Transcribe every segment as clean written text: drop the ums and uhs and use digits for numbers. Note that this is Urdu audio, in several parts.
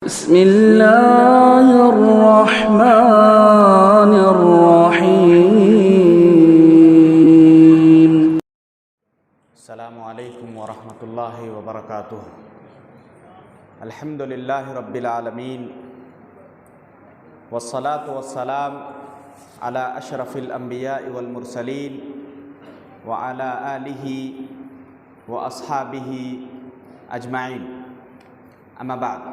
بسم اللہ الرحمن الرحیم۔ السلام علیکم ورحمۃ اللہ وبرکاتہ۔ الحمد للہ رب العالمین والصلاة والسلام علی اشرف الانبیاء والمرسلین وعلی آلہ واصحابہ اجمعین، اما بعد۔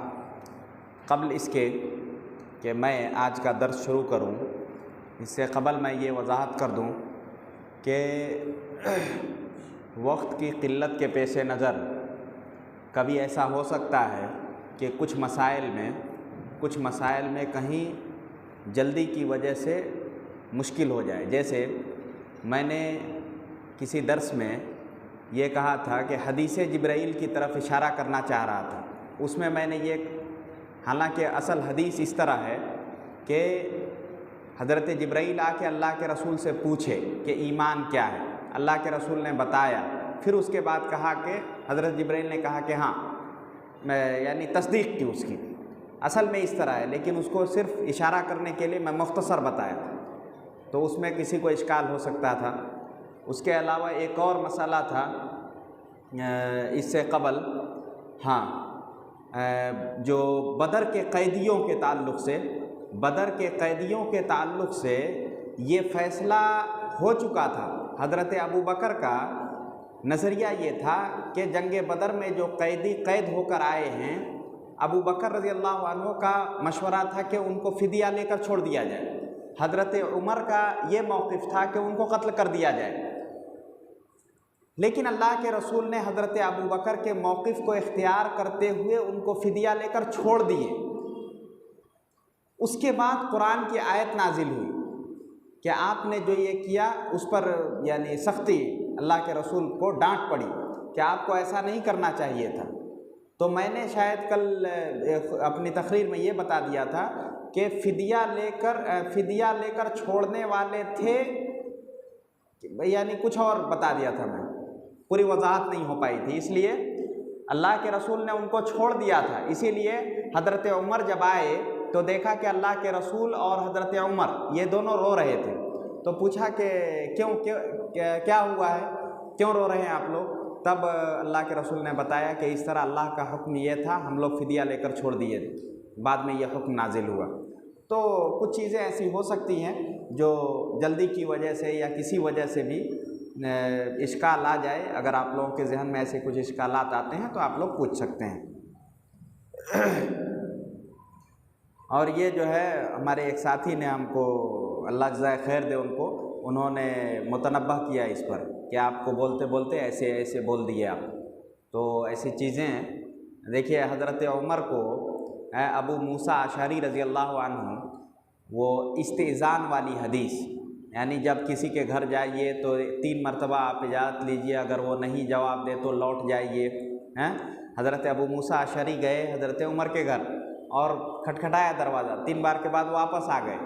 قبل اس کے کہ میں آج کا درس شروع کروں، اس سے قبل میں یہ وضاحت کر دوں کہ وقت کی قلت کے پیش نظر کبھی ایسا ہو سکتا ہے کہ کچھ مسائل میں کہیں جلدی کی وجہ سے مشکل ہو جائے۔ جیسے میں نے کسی درس میں یہ کہا تھا کہ حدیث جبرائیل کی طرف اشارہ کرنا چاہ رہا تھا۔ اس میں نے یہ، حالانکہ اصل حدیث اس طرح ہے کہ حضرت جبرائیل آ کے اللہ کے رسول سے پوچھے کہ ایمان کیا ہے، اللہ کے رسول نے بتایا، پھر اس کے بعد کہا کہ حضرت جبرائیل نے کہا کہ ہاں، یعنی تصدیق کی اس کی۔ اصل میں اس طرح ہے، لیکن اس کو صرف اشارہ کرنے کے لیے میں مختصر بتایا، تو اس میں کسی کو اشکال ہو سکتا تھا۔ اس کے علاوہ ایک اور مسئلہ تھا اس سے قبل، جو بدر کے قیدیوں کے تعلق سے یہ فیصلہ ہو چکا تھا۔ حضرت ابو بکر کا نظریہ یہ تھا کہ جنگ بدر میں جو قیدی قید ہو کر آئے ہیں، ابو بکر رضی اللہ عنہ کا مشورہ تھا کہ ان کو فدیہ لے کر چھوڑ دیا جائے۔ حضرت عمر کا یہ موقف تھا کہ ان کو قتل کر دیا جائے، لیکن اللہ کے رسول نے حضرت ابو بکر کے موقف کو اختیار کرتے ہوئے ان کو فدیہ لے کر چھوڑ دیے۔ اس کے بعد قرآن کی آیت نازل ہوئی کہ آپ نے جو یہ کیا اس پر یعنی سختی، اللہ کے رسول کو ڈانٹ پڑی کہ آپ کو ایسا نہیں کرنا چاہیے تھا۔ تو میں نے شاید کل اپنی تقریر میں یہ بتا دیا تھا کہ فدیہ لے کر چھوڑنے والے تھے، یعنی کچھ اور بتا دیا تھا، میں پوری وضاحت نہیں ہو پائی تھی، اس لیے اللہ کے رسول نے ان کو چھوڑ دیا تھا۔ اسی لیے حضرت عمر جب آئے تو دیکھا کہ اللہ کے رسول اور حضرت عمر یہ دونوں رو رہے تھے، تو پوچھا کہ کیا ہوا ہے، کیوں رو رہے ہیں آپ لوگ؟ تب اللہ کے رسول نے بتایا کہ اس طرح اللہ کا حکم یہ تھا، ہم لوگ فدیہ لے کر چھوڑ دیے، بعد میں یہ حکم نازل ہوا۔ تو کچھ چیزیں ایسی ہو سکتی ہیں جو جلدی کی وجہ سے یا کسی وجہ سے بھی اشکال آ جائے۔ اگر آپ لوگوں کے ذہن میں ایسے کچھ اشکالات آتے ہیں تو آپ لوگ پوچھ سکتے ہیں۔ اور یہ جو ہے ہمارے ایک ساتھی نے ہم کو، اللہ جزائے خیر دے ان کو، انہوں نے متنبہ کیا اس پر کہ آپ کو بولتے بولتے ایسے بول دیے آپ، تو ایسی چیزیں دیکھیے۔ حضرت عمر کو ابو موسیٰ اشعری رضی اللہ عنہ وہ استئذان والی حدیث، یعنی جب کسی کے گھر جائیے تو 3 مرتبہ آپ اجازت لیجئے، اگر وہ نہیں جواب دے تو لوٹ جائیے۔ حضرت ابو موسیٰ اشعری گئے حضرت عمر کے گھر اور کھٹکھٹایا دروازہ، 3 بار کے بعد واپس آ گئے۔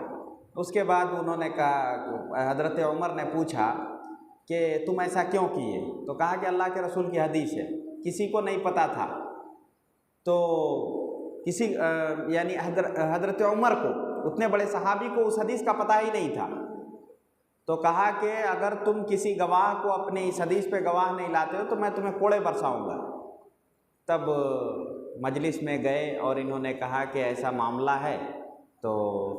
اس کے بعد انہوں نے کہا، حضرت عمر نے پوچھا کہ تم ایسا کیوں کیے؟ تو کہا کہ اللہ کے رسول کی حدیث ہے، کسی کو نہیں پتہ تھا، تو یعنی حضرت عمر کو، اتنے بڑے صحابی کو اس حدیث کا پتہ ہی نہیں تھا۔ تو کہا کہ اگر تم کسی گواہ کو اپنے اس حدیث پہ گواہ نہیں لاتے ہو تو میں تمہیں کوڑے برساؤں گا۔ تب مجلس میں گئے اور انہوں نے کہا کہ ایسا معاملہ ہے، تو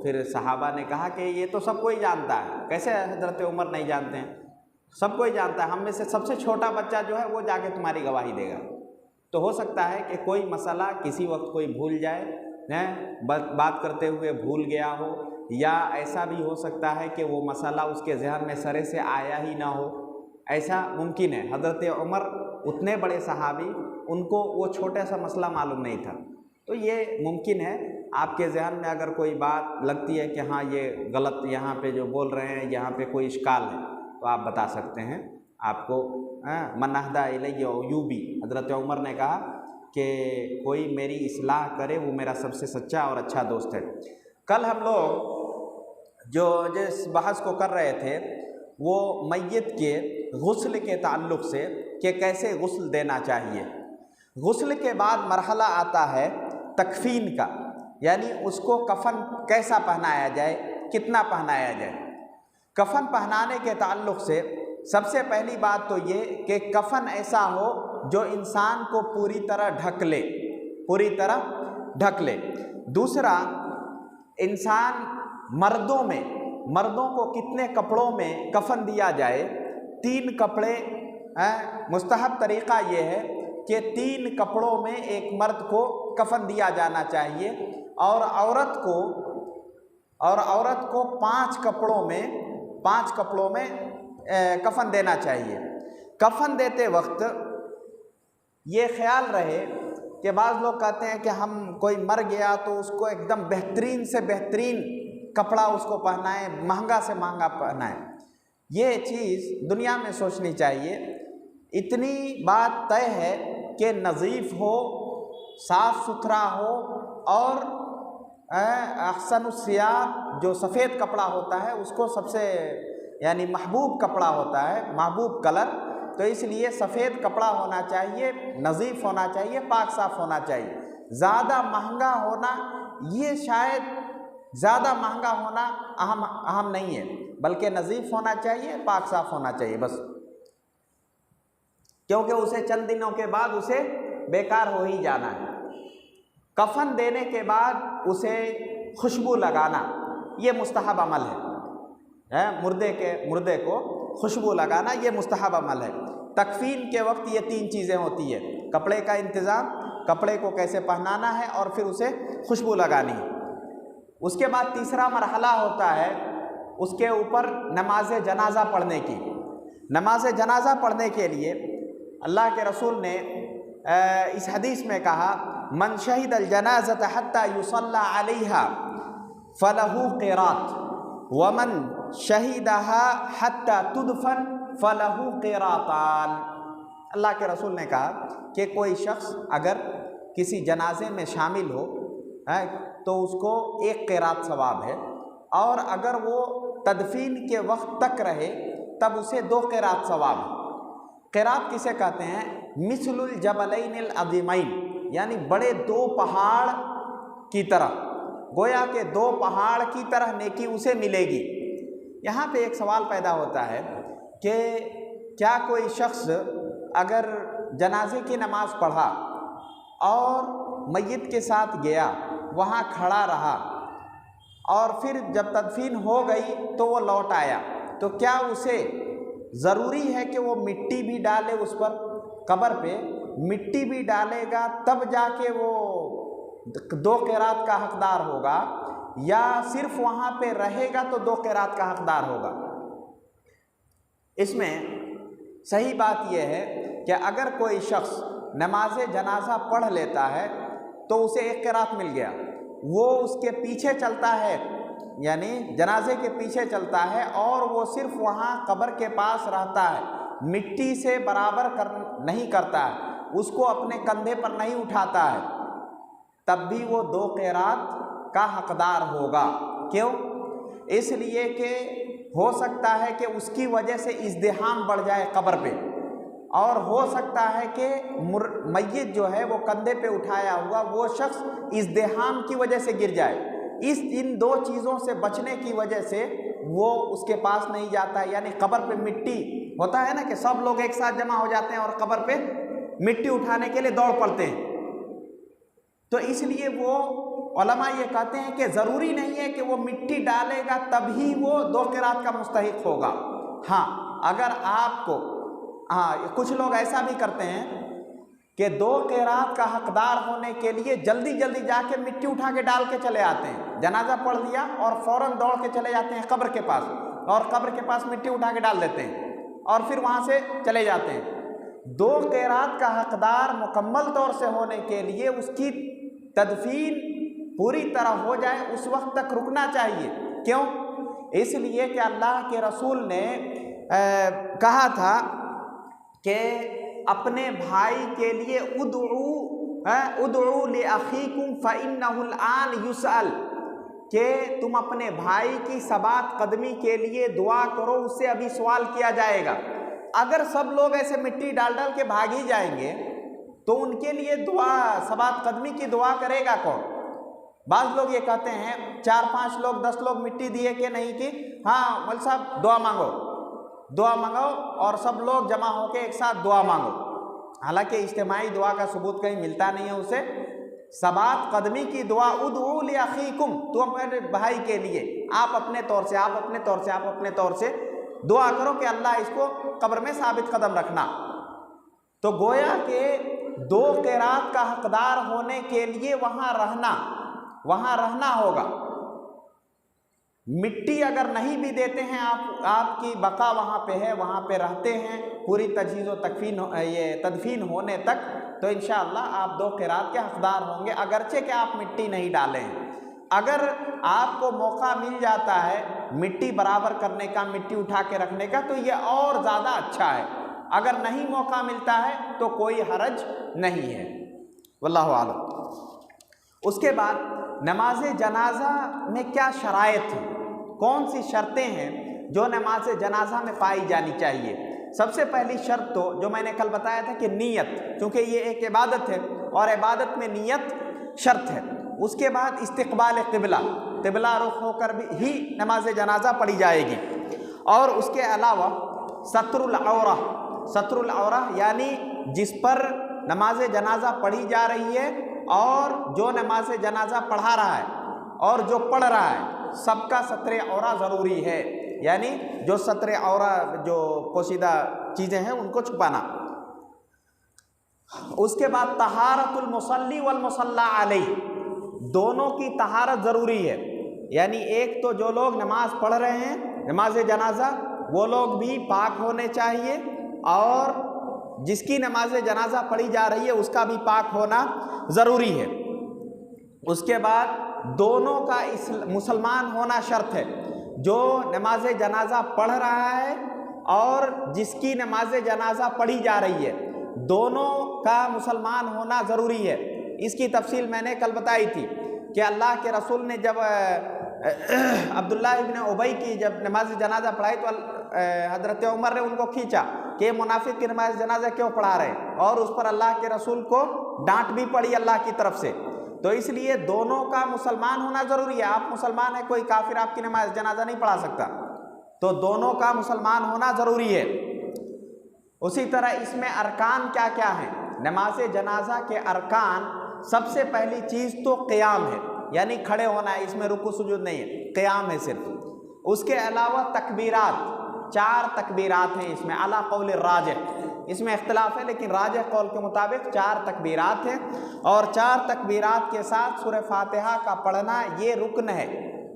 پھر صحابہ نے کہا کہ یہ تو سب کوئی جانتا ہے، کیسے حضرت عمر نہیں جانتے ہیں؟ سب کوئی جانتا ہے، ہم میں سے سب سے چھوٹا بچہ جو ہے وہ جا کے تمہاری گواہی دے گا۔ تو ہو سکتا ہے کہ کوئی مسئلہ کسی وقت کوئی بھول جائے، بات کرتے ہوئے بھول گیا ہو، یا ایسا بھی ہو سکتا ہے کہ وہ مسئلہ اس کے ذہن میں سرے سے آیا ہی نہ ہو، ایسا ممکن ہے۔ حضرت عمر اتنے بڑے صحابی، ان کو وہ چھوٹا سا مسئلہ معلوم نہیں تھا، تو یہ ممکن ہے آپ کے ذہن میں اگر کوئی بات لگتی ہے کہ ہاں یہ غلط یہاں پہ جو بول رہے ہیں، یہاں پہ کوئی اشکال ہے، تو آپ بتا سکتے ہیں۔ آپ کو من اہدی الیہ عیوبی، حضرت عمر نے کہا کہ کوئی میری اصلاح کرے وہ میرا سب سے سچا اور اچھا دوست ہے۔ کل ہم لوگ جو جس بحث کو کر رہے تھے وہ میت کے غسل کے تعلق سے کہ کیسے غسل دینا چاہیے۔ غسل کے بعد مرحلہ آتا ہے تکفین کا، یعنی اس کو کفن کیسا پہنایا جائے، کتنا پہنایا جائے۔ کفن پہنانے کے تعلق سے سب سے پہلی بات تو یہ کہ کفن ایسا ہو جو انسان کو پوری طرح ڈھک لے، پوری طرح ڈھک لے۔ دوسرا، انسان مردوں کو کتنے کپڑوں میں کفن دیا جائے؟ 3 کپڑے۔ مستحب طریقہ یہ ہے کہ 3 کپڑوں میں ایک مرد کو کفن دیا جانا چاہیے، اور عورت کو 5 کپڑوں میں کفن دینا چاہیے۔ کفن دیتے وقت یہ خیال رہے کہ بعض لوگ کہتے ہیں کہ ہم کوئی مر گیا تو اس کو ایک دم بہترین سے بہترین کپڑا اس کو پہنائیں، مہنگا سے مہنگا پہنائیں۔ یہ چیز دنیا میں سوچنی چاہیے۔ اتنی بات طے ہے کہ نظیف ہو، صاف ستھرا ہو، اور احسن الثیاب جو سفید کپڑا ہوتا ہے اس کو سب سے یعنی محبوب کپڑا ہوتا ہے، محبوب کلر، تو اس لیے سفید کپڑا ہونا چاہیے، نظیف ہونا چاہیے، پاک صاف ہونا چاہیے۔ زیادہ مہنگا ہونا، یہ شاید زیادہ مہنگا ہونا اہم نہیں ہے، بلکہ نظیف ہونا چاہیے، پاک صاف ہونا چاہیے بس، کیونکہ اسے چند دنوں کے بعد اسے بیکار ہو ہی جانا ہے۔ کفن دینے کے بعد اسے خوشبو لگانا یہ مستحب عمل ہے، مردے کو خوشبو لگانا یہ مستحب عمل ہے۔ تکفین کے وقت یہ 3 چیزیں ہوتی ہے: کپڑے کا انتظام، کپڑے کو کیسے پہنانا ہے، اور پھر اسے خوشبو لگانی ہے۔ اس کے بعد تیسرا مرحلہ ہوتا ہے اس کے اوپر نماز جنازہ پڑھنے کی۔ نماز جنازہ پڑھنے کے لیے اللہ کے رسول نے اس حدیث میں کہا: من شہد الجنازۃ حتی یصلی علیہا فلہ قیراط ومن شہدہا حتی تدفن فلہ قیراطان۔ اللہ کے رسول نے کہا کہ کوئی شخص اگر کسی جنازے میں شامل ہو تو اس کو 1 قیراط ثواب ہے، اور اگر وہ تدفین کے وقت تک رہے تب اسے 2 قیراط ثواب ہے۔ قیراط کسے کہتے ہیں؟ مثل الجبلین العظیمین، یعنی بڑے 2 پہاڑ کی طرح، گویا کہ 2 پہاڑ کی طرح نیکی اسے ملے گی۔ یہاں پہ ایک سوال پیدا ہوتا ہے کہ کیا کوئی شخص اگر جنازے کی نماز پڑھا اور میت کے ساتھ گیا، وہاں کھڑا رہا، اور پھر جب تدفین ہو گئی تو وہ لوٹ آیا، تو کیا اسے ضروری ہے کہ وہ مٹی بھی ڈالے اس پر؟ قبر پہ مٹی بھی ڈالے گا تب جا کے وہ 2 قیراط کا حقدار ہوگا، یا صرف وہاں پہ رہے گا تو 2 قیراط کا حقدار ہوگا؟ اس میں صحیح بات یہ ہے کہ اگر کوئی شخص نماز جنازہ پڑھ لیتا ہے تو اسے 1 قیراط مل گیا، وہ اس کے پیچھے چلتا ہے، یعنی جنازے کے پیچھے چلتا ہے، اور وہ صرف وہاں قبر کے پاس رہتا ہے، مٹی سے برابر نہیں کرتا ہے، اس کو اپنے کندھے پر نہیں اٹھاتا ہے، تب بھی وہ 2 قیراط کا حقدار ہوگا۔ کیوں؟ اس لیے کہ ہو سکتا ہے کہ اس کی وجہ سے ازدحام بڑھ جائے قبر پہ، اور ہو سکتا ہے کہ میت جو ہے وہ کندھے پہ اٹھایا ہوا وہ شخص ازدحام کی وجہ سے گر جائے۔ ان 2 چیزوں سے بچنے کی وجہ سے وہ اس کے پاس نہیں جاتا ہے، یعنی قبر پہ مٹی ہوتا ہے نا کہ سب لوگ ایک ساتھ جمع ہو جاتے ہیں اور قبر پہ مٹی اٹھانے کے لیے دوڑ پڑتے ہیں، تو اس لیے وہ علماء یہ کہتے ہیں کہ ضروری نہیں ہے کہ وہ مٹی ڈالے گا تبھی وہ 2 قیراط کا مستحق ہوگا۔ ہاں، اگر آپ کو کچھ لوگ ایسا بھی کرتے ہیں کہ 2 قیراط کا حقدار ہونے کے لیے جلدی جلدی جا کے مٹی اٹھا کے ڈال کے چلے آتے ہیں، جنازہ پڑھ لیا اور فوراً دوڑ کے چلے جاتے ہیں قبر کے پاس، اور قبر کے پاس مٹی اٹھا کے ڈال دیتے ہیں اور پھر وہاں سے چلے جاتے ہیں۔ 2 قیراط کا حقدار مکمل طور سے ہونے کے لیے اس کی تدفین پوری طرح ہو جائے، اس وقت تک رکنا چاہیے۔ کیوں؟ اس لیے کہ اللہ کے رسول نے کہا تھا کہ اپنے بھائی کے لیے ادعو لأخیکم فإنہ الآن یسأل، کہ تم اپنے بھائی کی ثبات قدمی کے لیے دعا کرو، اس سے ابھی سوال کیا جائے گا۔ اگر سب لوگ ایسے مٹی ڈال ڈال کے بھاگ ہی جائیں گے تو ان کے لیے دعا ثبات قدمی کی دعا کرے گا کون؟ بعض لوگ یہ کہتے ہیں 4-5 لوگ 10 لوگ مٹی دیے کہ نہیں کی، ہاں مول صاحب دعا مانگو اور سب لوگ جمع ہو کے ایک ساتھ دعا مانگو، حالانکہ اجتماعی دعا کا ثبوت کہیں ملتا نہیں ہے اسے۔ ثبات قدمی کی دعا ادعو لاخیکم، تم اپنے بھائی کے لیے آپ اپنے طور سے دعا کرو کہ اللہ اس کو قبر میں ثابت قدم رکھنا۔ تو گویا کہ 2 قرات کا حقدار ہونے کے لیے وہاں رہنا ہوگا۔ مٹی اگر نہیں بھی دیتے ہیں آپ کی بقا وہاں پہ ہے، وہاں پہ رہتے ہیں پوری تجہیز و تدفین ہونے تک، تو انشاءاللہ آپ 2 قرات کے حقدار ہوں گے، اگرچہ کہ آپ مٹی نہیں ڈالیں۔ اگر آپ کو موقع مل جاتا ہے مٹی برابر کرنے کا، مٹی اٹھا کے رکھنے کا، تو یہ اور زیادہ اچھا ہے۔ اگر نہیں موقع ملتا ہے تو کوئی حرج نہیں ہے، واللہ اعلم۔ اس کے بعد نماز جنازہ میں کیا شرائط ہیں، کون سی شرطیں ہیں جو نماز جنازہ میں پائی جانی چاہیے؟ سب سے پہلی شرط تو جو میں نے کل بتایا تھا کہ نیت، کیونکہ یہ ایک عبادت ہے اور عبادت میں نیت شرط ہے۔ اس کے بعد استقبال قبلہ رخ ہو کر بھی ہی نماز جنازہ پڑھی جائے گی، اور اس کے علاوہ ستر العورہ یعنی جس پر نماز جنازہ پڑھی جا رہی ہے اور جو نماز جنازہ پڑھا رہا ہے اور جو پڑھ رہا ہے، سب کا ستر عورہ ضروری ہے، یعنی جو ستر عورہ جو پوشیدہ چیزیں ہیں ان کو چھپانا۔ اس کے بعد طہارت المصلی والمصلی علیہ، دونوں کی طہارت ضروری ہے، یعنی ایک تو جو لوگ نماز پڑھ رہے ہیں نماز جنازہ وہ لوگ بھی پاک ہونے چاہیے، اور جس کی نماز جنازہ پڑھی جا رہی ہے اس کا بھی پاک ہونا ضروری ہے۔ اس کے بعد دونوں کا مسلمان ہونا شرط ہے، جو نماز جنازہ پڑھ رہا ہے اور جس کی نماز جنازہ پڑھی جا رہی ہے، دونوں کا مسلمان ہونا ضروری ہے۔ اس کی تفصیل میں نے کل بتائی تھی کہ اللہ کے رسول نے جب عبداللہ ابن ابی کی جب نماز جنازہ پڑھائی تو حضرت عمر نے ان کو کھینچا کہ یہ منافق کی نماز جنازہ کیوں پڑھا رہے، اور اس پر اللہ کے رسول کو ڈانٹ بھی پڑی اللہ کی طرف سے۔ تو اس لیے دونوں کا مسلمان ہونا ضروری ہے۔ آپ مسلمان ہیں، کوئی کافر آپ کی نماز جنازہ نہیں پڑھا سکتا، تو دونوں کا مسلمان ہونا ضروری ہے۔ اسی طرح اس میں ارکان کیا کیا ہیں؟ نماز جنازہ کے ارکان، سب سے پہلی چیز تو قیام ہے، یعنی کھڑے ہونا ہے، اس میں رکوع سجود نہیں ہے، قیام ہے صرف۔ اس کے علاوہ تکبیرات، 4 تکبیرات ہیں اس میں، علی قول الراجح، اس میں اختلاف ہے لیکن راجح قول کے مطابق 4 تکبیرات ہیں، اور 4 تکبیرات کے ساتھ سورہ فاتحہ کا پڑھنا یہ رکن ہے،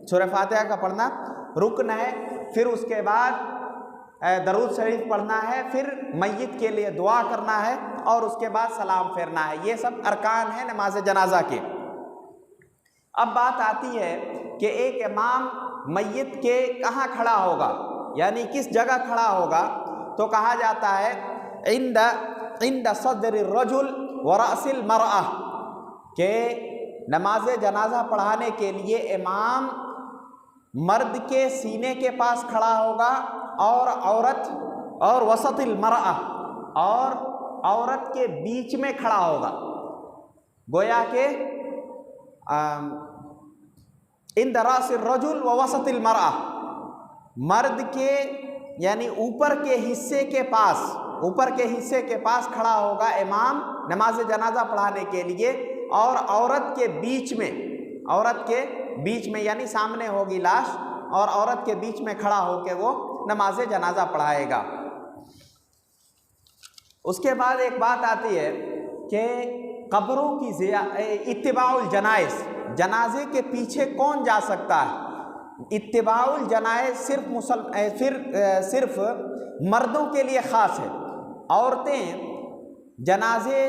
سورہ فاتحہ کا پڑھنا رکن ہے۔ پھر اس کے بعد درود شریف پڑھنا ہے، پھر میت کے لیے دعا کرنا ہے، اور اس کے بعد سلام پھیرنا ہے۔ یہ سب ارکان ہیں نماز جنازہ کے۔ اب بات آتی ہے کہ ایک امام میت کے کہاں کھڑا ہوگا، یعنی کس جگہ کھڑا ہوگا، تو کہا جاتا ہے عند صدر الرجل ورأس المرأة، کہ نماز جنازہ پڑھانے کے لیے امام مرد کے سینے کے پاس کھڑا ہوگا، اور عورت اور وسط المرأة، اور عورت کے بیچ میں کھڑا ہوگا۔ گویا کہ عند رأس الرجل ووسط المرأة، مرد کے یعنی اوپر کے حصے کے پاس کھڑا ہوگا امام نماز جنازہ پڑھانے کے لیے، اور عورت کے بیچ میں یعنی سامنے ہوگی لاش، اور عورت کے بیچ میں کھڑا ہو کے وہ نماز جنازہ پڑھائے گا۔ اس کے بعد ایک بات آتی ہے کہ قبروں کی اتباع الجنائز، جنازے کے پیچھے کون جا سکتا ہے؟ اتباع الجنائز صرف مردوں کے لیے خاص ہے، عورتیں جنازے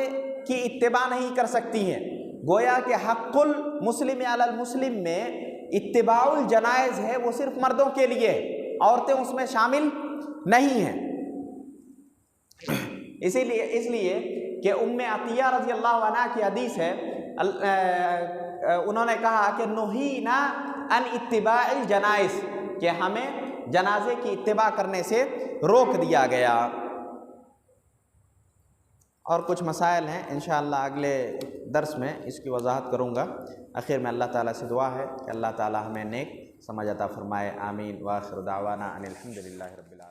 کی اتباع نہیں کر سکتی ہیں۔ گویا کہ حق المسلم علی المسلم میں اتباع الجنائز ہے، وہ صرف مردوں کے لیے ہے، عورتیں اس میں شامل نہیں ہیں۔ اس لیے کہ ام عطیہ رضی اللہ عنہ کی حدیث ہے، انہوں نے کہا کہ نہینا ان اتباع الجنائز، کہ ہمیں جنازے کی اتباع کرنے سے روک دیا گیا۔ اور کچھ مسائل ہیں انشاءاللہ اگلے درس میں اس کی وضاحت کروں گا۔ آخر میں اللہ تعالیٰ سے دعا ہے کہ اللہ تعالیٰ ہمیں نیک سمجھ عطا فرمائے، آمین۔ وآخر دعوانا ان الحمد للہ رب العالمین۔